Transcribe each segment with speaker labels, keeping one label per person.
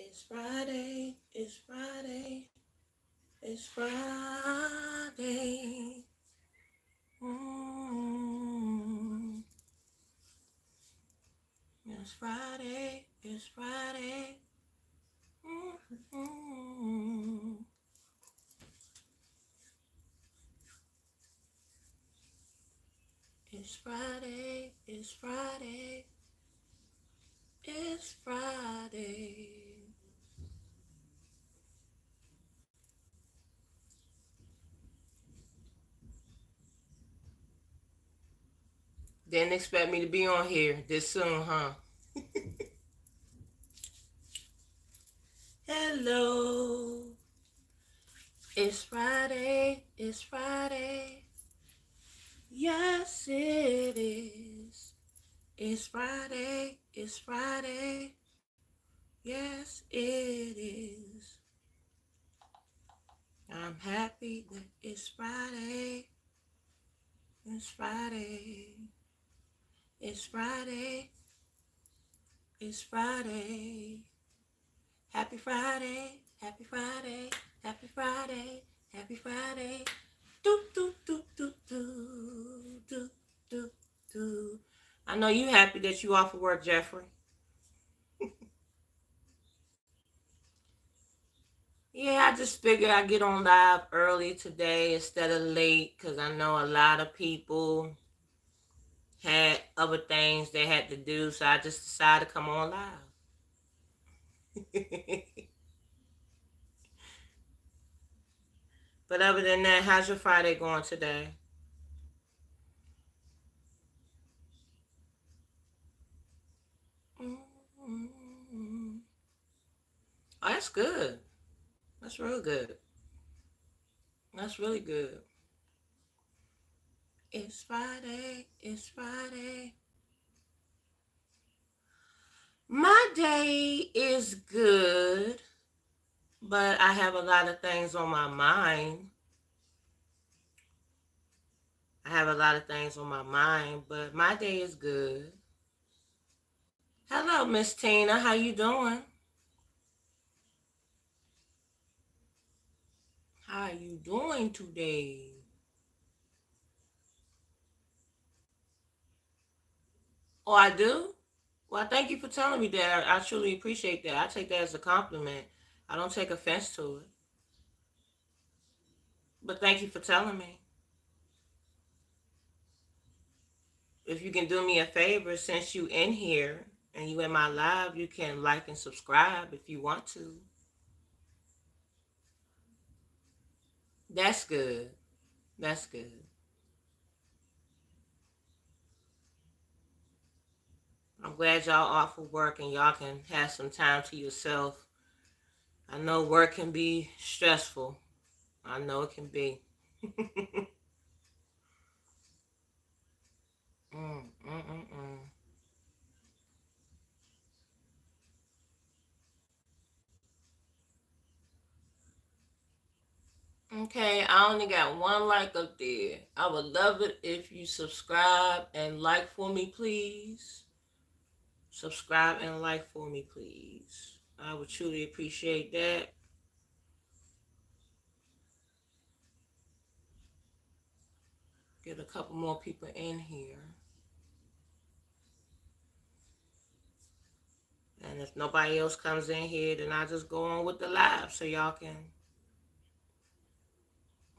Speaker 1: It's Friday, it's Friday, it's Friday. Mm. It's Friday, it's Friday. Mm. It's Friday, it's Friday, it's Friday. Didn't expect me to be on here this soon, huh? Hello. It's Friday, it's Friday. Yes, it is. It's Friday, it's Friday. Yes, it is. I'm happy that it's Friday. It's Friday. It's Friday. It's Friday. Happy Friday. Happy Friday. Happy Friday. Happy Friday. Do do do do do do do do. I know you happy that you off of work, Jeffrey. Yeah, I just figured I'd get on live early today instead of late because I know a lot of people had other things they had to do, so I just decided to come on live. But other than that, how's your Friday going today? Mm-hmm. Oh, that's good. That's real good. That's really good. It's Friday. It's Friday. My day is good, but I have a lot of things on my mind. I have a lot of things on my mind, but my day is good. Hello, Miss Tina. How you doing? How are you doing today? Oh, I do? Well, thank you for telling me that. I truly appreciate that. I take that as a compliment. I don't take offense to it. But thank you for telling me. If you can do me a favor, since you in here and you in my live, you can like and subscribe if you want to. That's good. That's good. I'm glad y'all off of work and y'all can have some time to yourself. I know work can be stressful. I know it can be. Mm, mm, mm, mm. Okay, I only got one like up there. I would love it if you subscribe and like for me, please. Subscribe and like for me, please. I would truly appreciate that. Get a couple more people in here. And if nobody else comes in here, then I'll just go on with the live so y'all can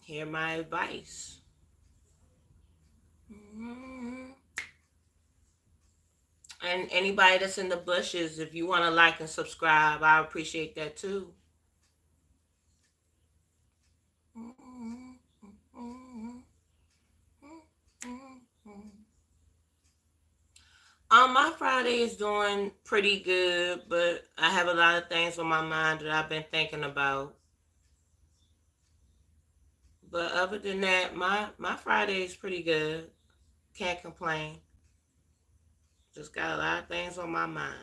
Speaker 1: hear my advice. Mm-hmm. And anybody that's in the bushes, if you want to like and subscribe, I appreciate that too. Mm-hmm. Mm-hmm. Mm-hmm. My Friday is doing pretty good, but I have a lot of things on my mind that I've been thinking about. But other than that, my Friday is pretty good. Can't complain. Just got a lot of things on my mind.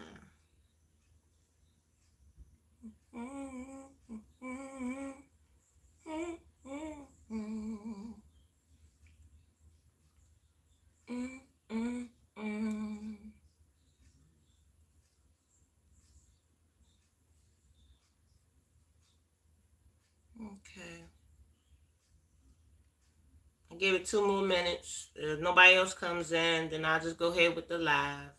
Speaker 1: Give it 2 more minutes. If nobody else comes in, then I'll just go ahead with the live.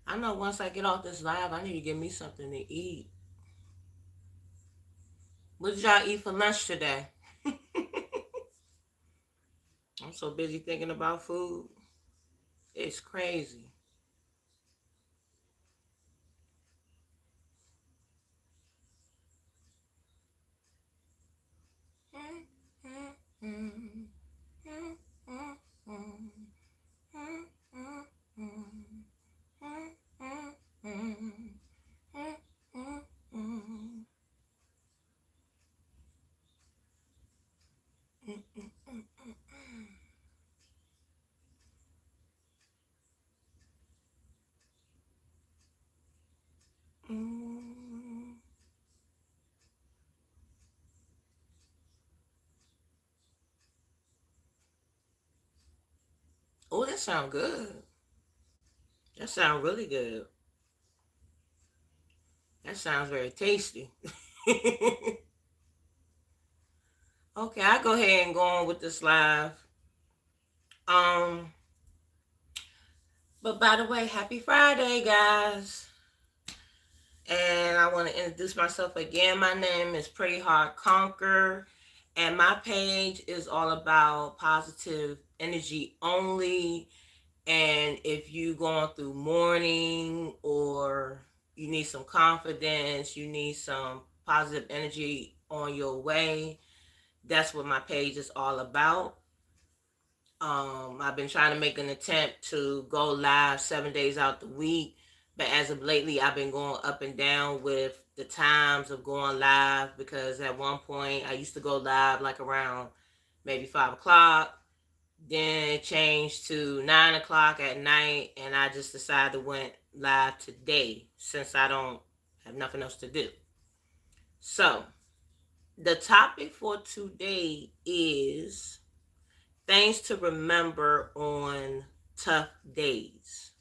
Speaker 1: I know once I get off this live, I need to get me something to eat. What did y'all eat for lunch today? I'm so busy thinking about food. It's crazy. Oh, that sounds good. That sounds really good. That sounds very tasty. Okay, I go ahead and go on with this live. Um, but by the way, happy Friday, guys. And I want to introduce myself again. My name is Pretty Hard Conquer, and my page is all about positive energy only. And if you going through mourning, or you need some confidence, you need some positive energy on your way, that's what my page is all about. I've been trying to make an attempt to go live 7 days out the week, but as of lately, I've been going up and down with the times of going live, because at one point I used to go live like around maybe 5 o'clock. Then it changed to 9 o'clock at night, and I just decided to went live today since I don't have nothing else to do. So the topic for today is things to remember on tough days.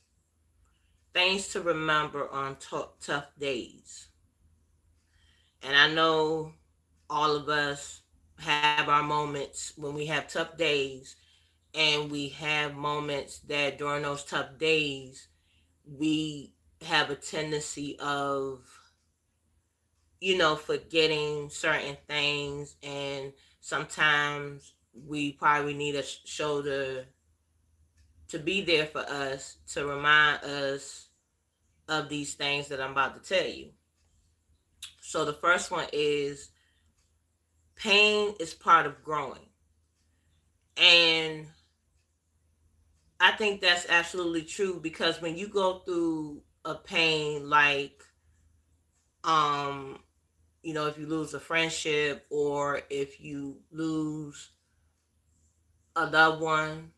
Speaker 1: Things to remember on tough days. And I know all of us have our moments when we have tough days, and we have moments that during those tough days, we have a tendency of, forgetting certain things. And sometimes we probably need a shoulder to be there for us, to remind us of these things that I'm about to tell you. So the first one is pain is part of growing. And I think that's absolutely true, because when you go through a pain like, if you lose a friendship, or if you lose a loved one,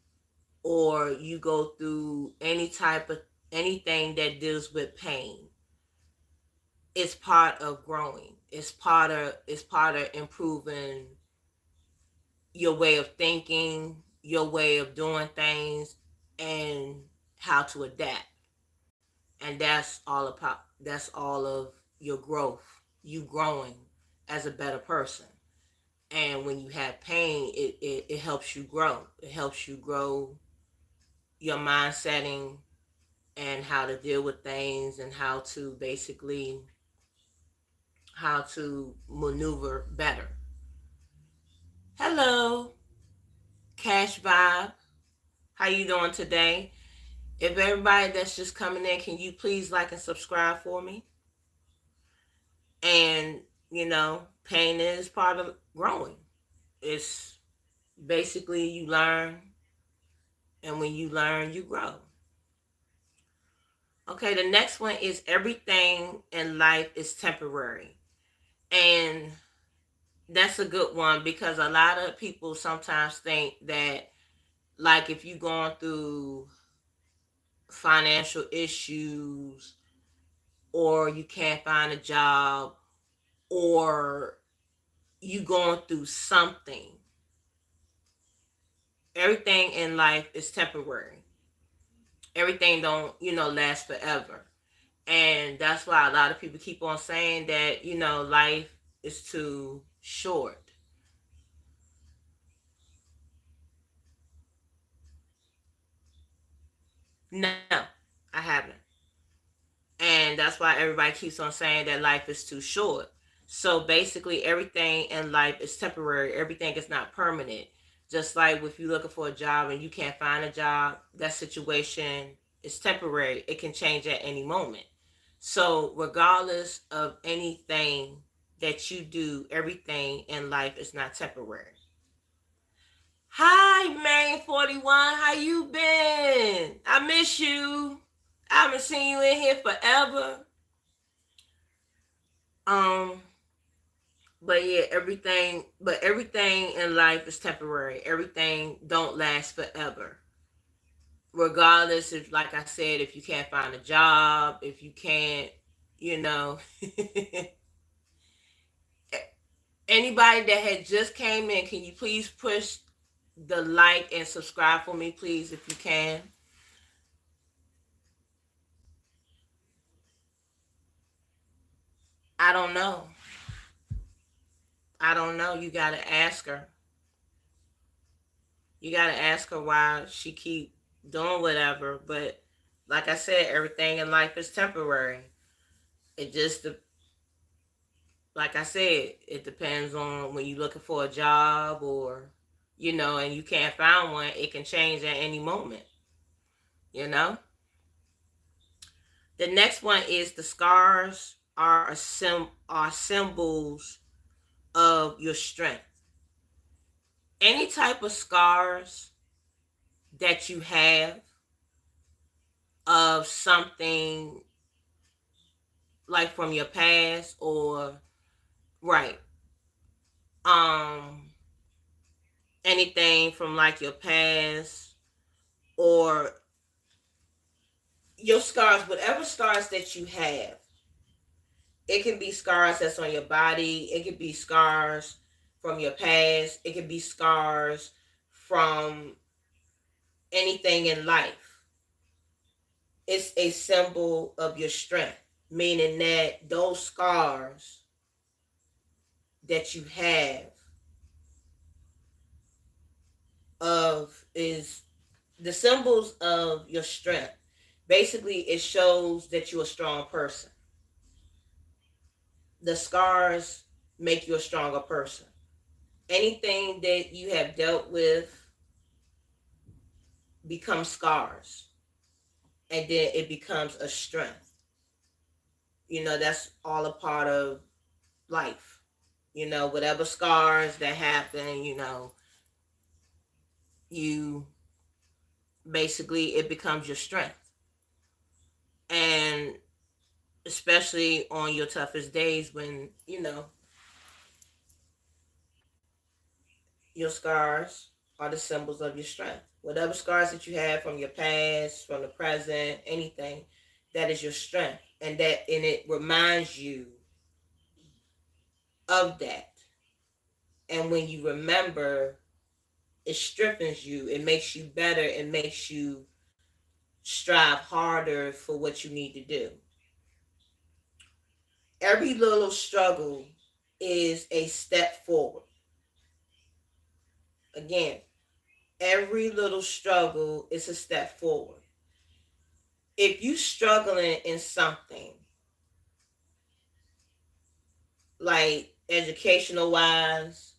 Speaker 1: or you go through any type of anything that deals with pain, it's part of growing. It's part of improving your way of thinking, your way of doing things, and how to adapt. And that's all of your growth. You growing as a better person. And when you have pain, it helps you grow. It helps you grow your mind setting, and how to deal with things, and how to maneuver better. Hello, Cash Vibe. How you doing today? If everybody that's just coming in, can you please like and subscribe for me? And, pain is part of growing. It's basically you learn, and when you learn, you grow. Okay, the next one is everything in life is temporary. And that's a good one, because a lot of people sometimes think that, like, if you're going through financial issues, or you can't find a job, or you going through something. Everything in life is temporary. Everything don't, last forever. And that's why a lot of people keep on saying that, life is too short. No, I haven't. And that's why everybody keeps on saying that life is too short. So basically, everything in life is temporary. Everything is not permanent. Just like if you're looking for a job and you can't find a job, that situation is temporary. It can change at any moment. So, regardless of anything that you do, everything in life is not temporary. Hi, Marion 41. How you been? I miss you. I haven't seen you in here forever. Um, but yeah, everything in life is temporary. Everything don't last forever. Regardless if, like I said, if you can't find a job, if you can't, you know, anybody that had just came in, can you please push the like and subscribe for me, please, if you can? I don't know. I don't know. You gotta ask her. You gotta ask her why she keep doing whatever. But like I said, everything in life is temporary. It just, like I said, it depends on when you're looking for a job, or and you can't find one. It can change at any moment. You know. The next one is the scars are symbols of your strength. Any type of scars that you have of something, like from your past, or right, um anything from like your past, or your scars, whatever scars that you have. It can be scars that's on your body. It could be scars from your past. It could be scars from anything in life. It's a symbol of your strength, meaning that those scars that you have of is the symbols of your strength. Basically, it shows that you're a strong person. The scars make you a stronger person. Anything that you have dealt with becomes scars, and then it becomes a strength. That's all a part of life. Whatever scars that happen, you basically, it becomes your strength. And especially on your toughest days, when your scars are the symbols of your strength. Whatever scars that you have from your past, from the present, anything, that is your strength. And it reminds you of that. And when you remember, it strengthens you. It makes you better. It makes you strive harder for what you need to do. Every little struggle is a step forward. Again, every little struggle is a step forward. If you struggling in something, like educational wise,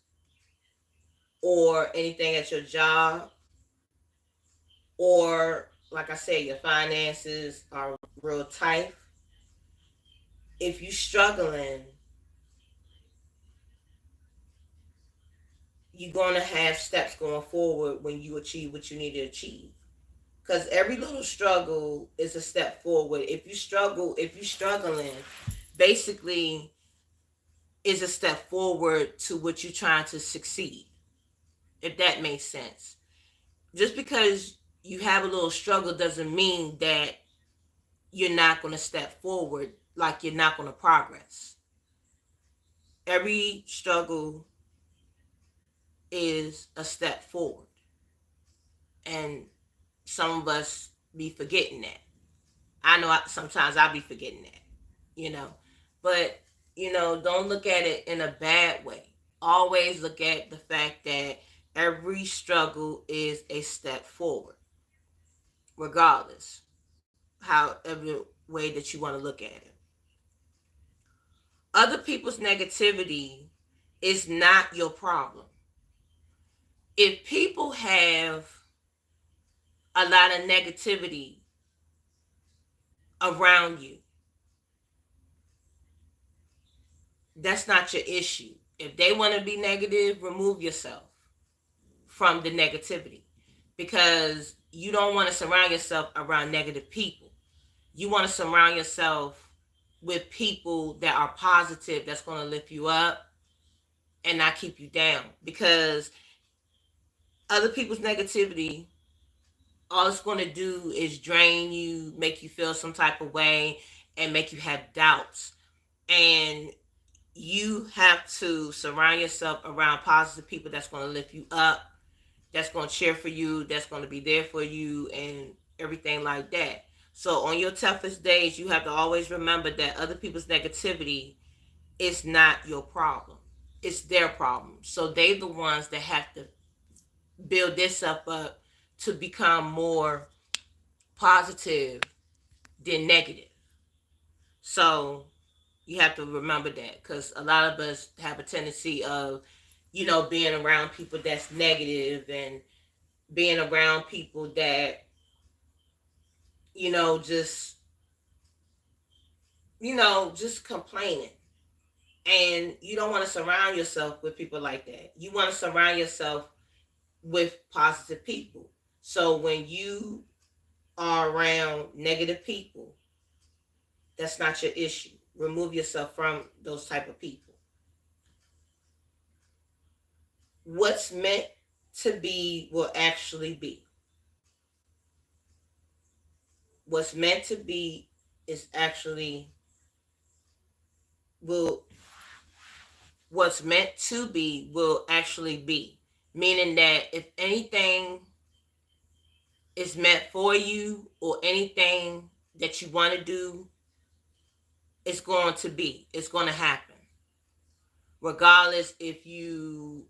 Speaker 1: or anything at your job, or like I said, your finances are real tight. If you struggling, you're gonna have steps going forward when you achieve what you need to achieve. Because every little struggle is a step forward. If you struggling, basically is a step forward to what you're trying to succeed. If that makes sense. Just because you have a little struggle doesn't mean that you're not going to step forward. like you're not going to progress. Every struggle is a step forward. And some of us be forgetting that. I know sometimes I'll be forgetting that, you know. But, don't look at it in a bad way. Always look at the fact that every struggle is a step forward, regardless, however way that you want to look at it. Other people's negativity is not your problem. If people have a lot of negativity around you, that's not your issue. If they want to be negative, remove yourself from the negativity, because you don't want to surround yourself around negative people. You want to surround yourself with people that are positive, that's going to lift you up and not keep you down, because other people's negativity, all it's going to do is drain you, make you feel some type of way, and make you have doubts. And you have to surround yourself around positive people that's going to lift you up, that's going to cheer for you, that's going to be there for you, and everything like that. So on your toughest days, you have to always remember that other people's negativity is not your problem. It's their problem. So they're the ones that have to build this up to become more positive than negative. So you have to remember that, because a lot of us have a tendency of, being around people that's negative, and being around people that, just, just complaining. And you don't want to surround yourself with people like that. You want to surround yourself with positive people. So when you are around negative people, that's not your issue. Remove yourself from those type of people. What's meant to be will actually be. What's meant to be is actually will. What's meant to be will actually be. Meaning that if anything is meant for you, or anything that you want to do, it's going to be. It's going to happen. Regardless if you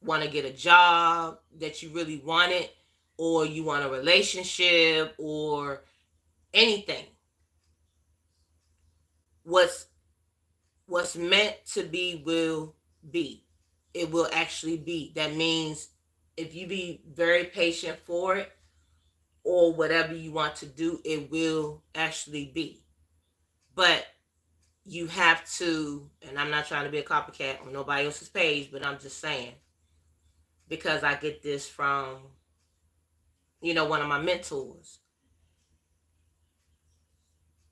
Speaker 1: want to get a job that you really wanted, or you want a relationship, or anything. What's meant to be will be. It will actually be. That means if you be very patient for it, or whatever you want to do, it will actually be. But you have to, and I'm not trying to be a copycat on nobody else's page, but I'm just saying, because I get this from, one of my mentors.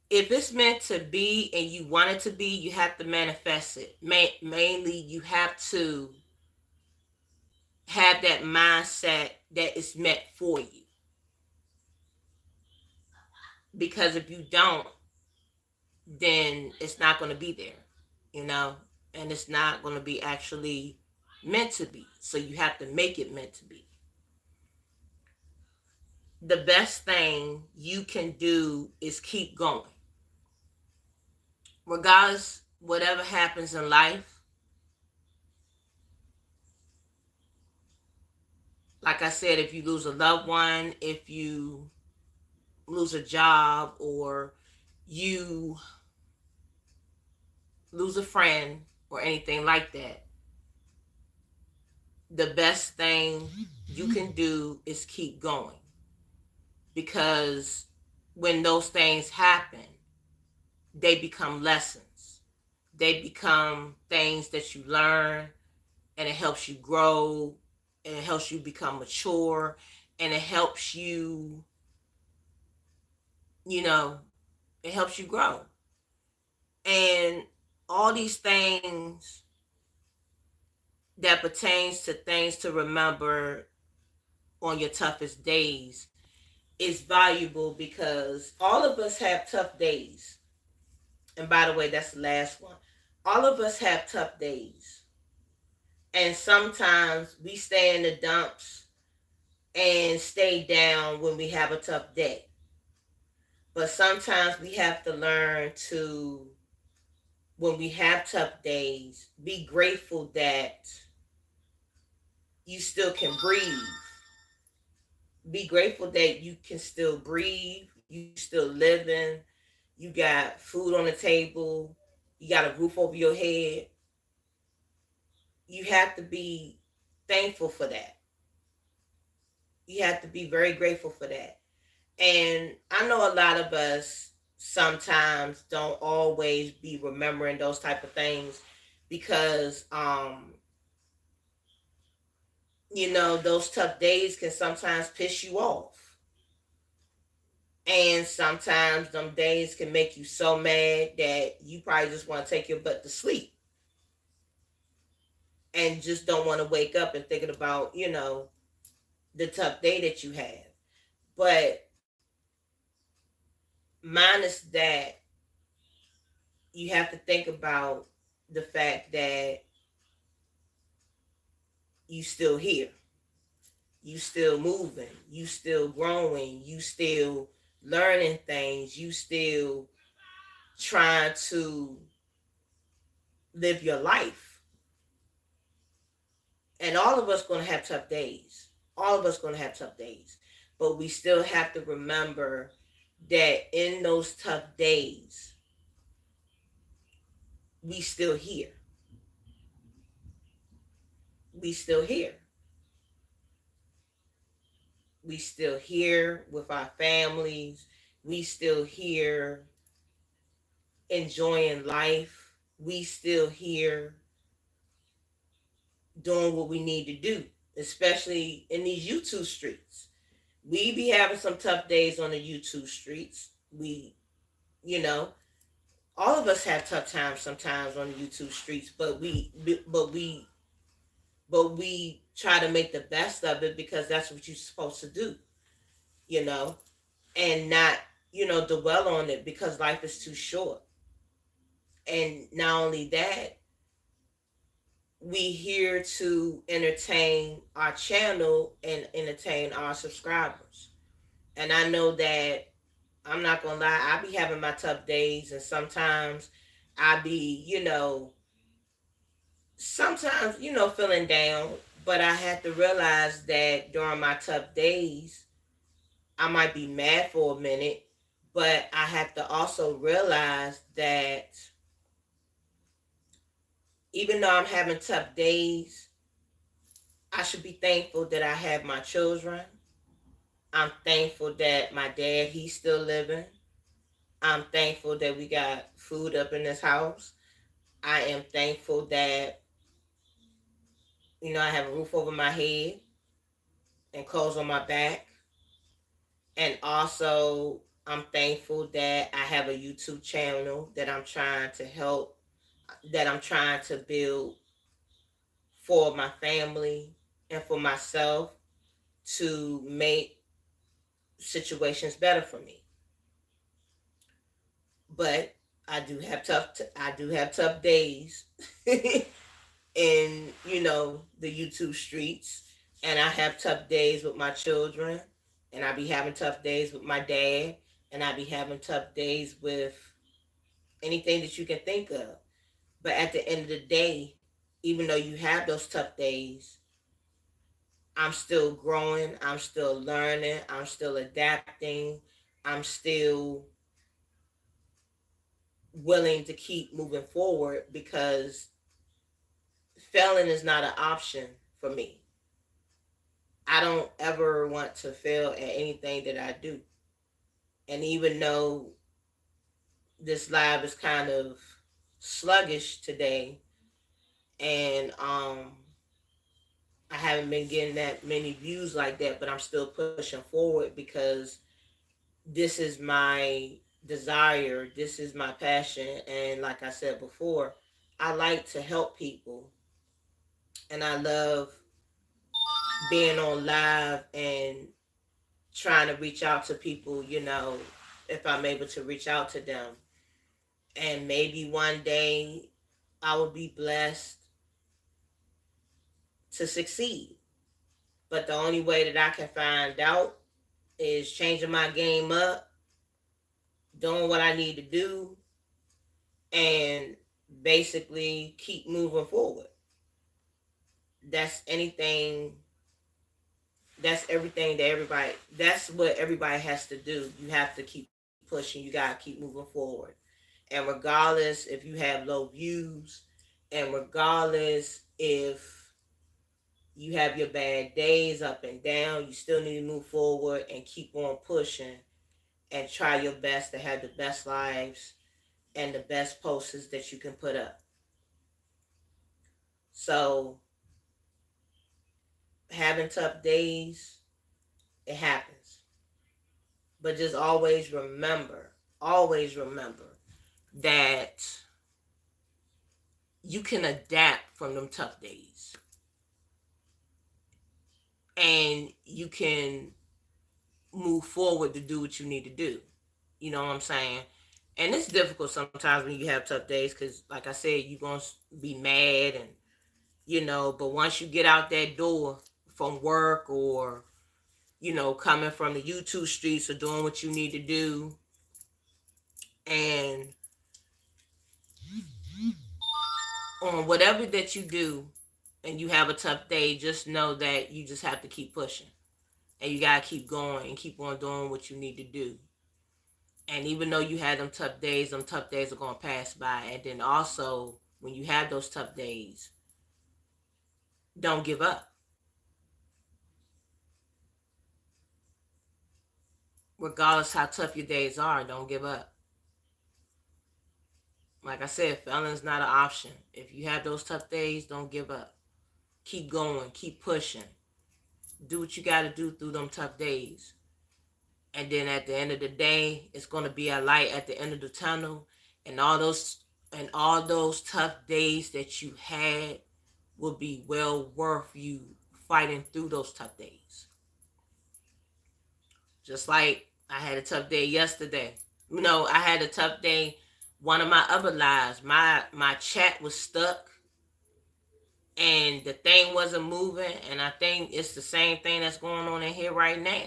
Speaker 1: If it's meant to be and you want it to be, you have to manifest it. Mainly, you have to have that mindset that it's meant for you. Because if you don't, then it's not going to be there, and it's not going to be actually meant to be. So you have to make it meant to be. The best thing you can do is keep going. Regardless, whatever happens in life, like I said, if you lose a loved one, if you lose a job, or you lose a friend, or anything like that, the best thing you can do is keep going. Because when those things happen, they become lessons. They become things that you learn, and it helps you grow, and it helps you become mature, and it helps you, it helps you grow. And all these things that pertains to things to remember on your toughest days is valuable, because all of us have tough days. And by the way, that's the last one. All of us have tough days. And sometimes we stay in the dumps and stay down when we have a tough day. But sometimes we have to learn to, when we have tough days, be grateful that you still can breathe. Be grateful that you can still breathe, you still living, you got food on the table, you got a roof over your head. You have to be thankful for that. You have to be very grateful for that. And I know a lot of us sometimes don't always be remembering those type of things because those tough days can sometimes piss you off. And sometimes them days can make you so mad that you probably just want to take your butt to sleep and just don't want to wake up and thinking about, the tough day that you have. But minus that, you have to think about the fact that you still here. You still moving. You still growing. You still learning things. You still trying to live your life. And all of us gonna have tough days. All of us gonna have tough days. But we still have to remember that in those tough days, we still here. We still here. We still here with our families. We still here enjoying life. We still here doing what we need to do, especially in these YouTube streets. We be having some tough days on the YouTube streets. You know, all of us have tough times sometimes on the YouTube streets, but we try to make the best of it because that's what you're supposed to do, you know, and not, dwell on it because life is too short. And not only that, we here to entertain our channel and entertain our subscribers. And I know that I'm not gonna lie, I be having my tough days, and sometimes I be, sometimes, feeling down. But I have to realize that during my tough days, I might be mad for a minute, but I have to also realize that even though I'm having tough days, I should be thankful that I have my children. I'm thankful that my dad, he's still living. I'm thankful that we got food up in this house. I am thankful that, I have a roof over my head and clothes on my back. And also, I'm thankful that I have a YouTube channel that I'm trying to help, that I'm trying to build for my family and for myself to make situations better for me. But I do have tough days in, the YouTube streets, and I have tough days with my children, and I be having tough days with my dad, and I be having tough days with anything that you can think of. But at the end of the day, even though you have those tough days, I'm still growing, I'm still learning, I'm still adapting, I'm still willing to keep moving forward because failing is not an option for me. I don't ever want to fail at anything that I do. And even though this live is kind of sluggish today, and I haven't been getting that many views like that, but I'm still pushing forward because this is my desire, this is my passion, and like I said before, I like to help people, and I love being on live and trying to reach out to people, if I'm able to reach out to them. And maybe one day I will be blessed to succeed. But the only way that I can find out is changing my game up, doing what I need to do, and basically keep moving forward. That's anything, that's everything that everybody, that's what everybody has to do. You have to keep pushing, you got to keep moving forward. And regardless if you have low views, and regardless if you have your bad days up and down, you still need to move forward and keep on pushing and try your best to have the best lives and the best posters that you can put up. So, having tough days, it happens. But just always remember that you can adapt from them tough days. And you can move forward to do what you need to do. You know what I'm saying? And it's difficult sometimes when you have tough days because, like I said, you're going to be mad and, but once you get out that door from work or, coming from the YouTube streets or doing what you need to do, and on whatever that you do and you have a tough day, just know that you just have to keep pushing and you got to keep going and keep on doing what you need to do. And even though you had them tough days are going to pass by. And then also, when you have those tough days, don't give up. Regardless how tough your days are, don't give up. Like I said, failing's not an option. If you have those tough days, don't give up. Keep going, keep pushing. Do what you got to do through them tough days. And then at the end of the day, it's going to be a light at the end of the tunnel. And all those tough days that you had will be well worth you fighting through those tough days. Just like I had a tough day yesterday. I had a tough day. One of my other lives, my chat was stuck and the thing wasn't moving. And I think it's the same thing that's going on in here right now.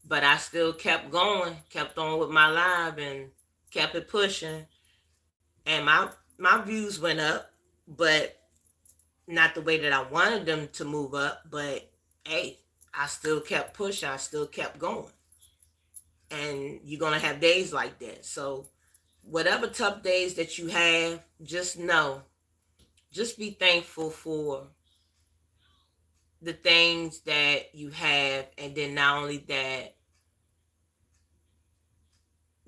Speaker 1: But I still kept going, kept on with my live and kept it pushing. And my views went up, but not the way that I wanted them to move up. But hey, I still kept pushing. I still kept going. And you're going to have days like that. So whatever tough days that you have, just know, just be thankful for the things that you have. And then not only that,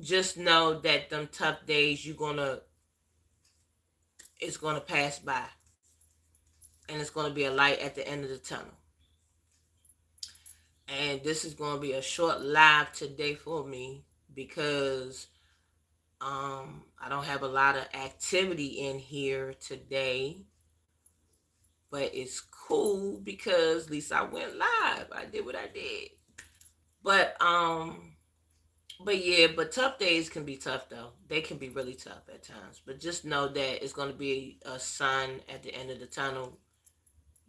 Speaker 1: just know that them tough days it's gonna pass by. And it's gonna be a light at the end of the tunnel. And this is gonna be a short live today for me because I don't have a lot of activity in here today. But it's cool because at least I went live. I did what I did. But yeah, but tough days can be tough though. They can be really tough at times. But just know that it's going to be a sun at the end of the tunnel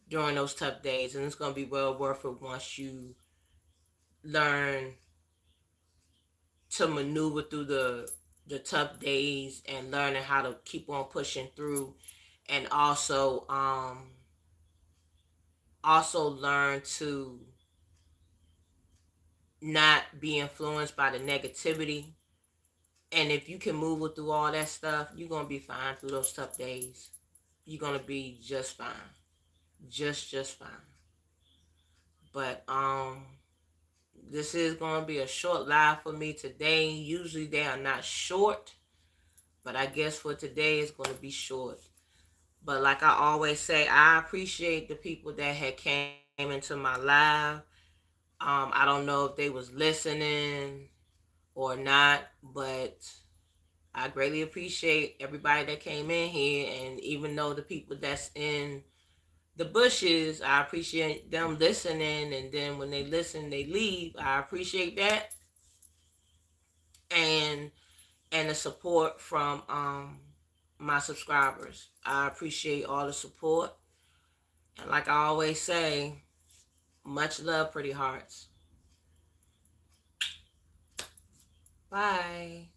Speaker 1: during those tough days. And it's going to be well worth it once you learn to maneuver through the tough days and learning how to keep on pushing through. And also learn to not be influenced by the negativity. And if you can move through all that stuff, you're going to be fine through those tough days. You're going to be just fine. Just fine. But this is going to be a short live for me today. Usually they are not short, but I guess for today it's going to be short. But like I always say, I appreciate the people that had came into my live. I don't know if they was listening or not, but I greatly appreciate everybody that came in here. And even though the people that's in the bushes, I appreciate them listening. And then when they listen, they leave. I appreciate that. And and the support from my subscribers. I appreciate all the support. And like I always say, much love, pretty hearts. Bye.